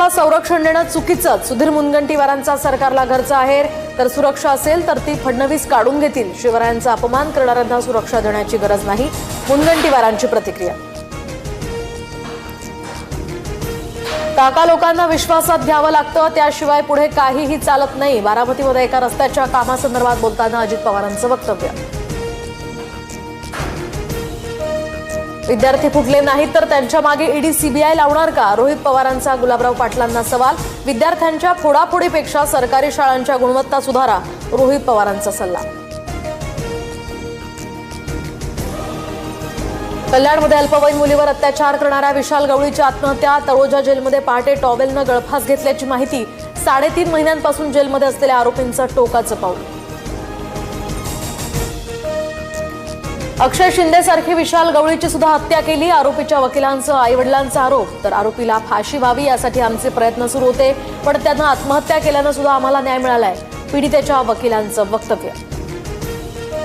विश्वासाला संरक्षण देणं चुकीचं, सुधीर मुनगंटीवारांचा सरकारला घरचा आहेर, तर सुरक्षा असेल तर ती फडणवीस काढून घेतील. शिवरायांचा अपमान करणाऱ्यांना सुरक्षा देण्याची गरज नाही, मुनगंटीवारांची प्रतिक्रिया. काका लोकांना विश्वासात घ्यावं लागतं, त्याशिवाय पुढे काहीही चालत नाही. बारामतीमध्ये एका रस्त्याच्या कामासंदर्भात बोलताना अजित पवारांचं वक्तव्य. विद्यार्थी फुटले नाहीत तर त्यांच्या मागे ईडी सीबीआय लावणार का? रोहित पवारांचा गुलाबराव पाटलांना सवाल. विद्यार्थ्यांच्या फोडाफोडीपेक्षा सरकारी शाळांच्या गुणवत्ता सुधारा, रोहित पवारांचा सल्ला. कल्याणमध्ये अल्पवयीन मुलीवर अत्याचार करणाऱ्या विशाल गवळीची आत्महत्या. तळोजा जेलमध्ये पहाटे टॉवेलनं गळफास घेतल्याची माहिती. 3.5 महिन्यांपासून जेलमध्ये असलेल्या आरोपींचं टोकाचं पाऊल. अक्षय शिंदेसारखी विशाल गवळीची सुद्धा हत्या केली. आरोपीच्या वकिलांसह आईवडिलांचा आरोप. तर आरोपीला फाशी व्हावी यासाठी आमचे प्रयत्न सुरू होते, पण त्यानं आत्महत्या केल्यानं सुद्धा आम्हाला न्याय मिळालाय, पीडितेच्या वकिलांचं वक्तव्य.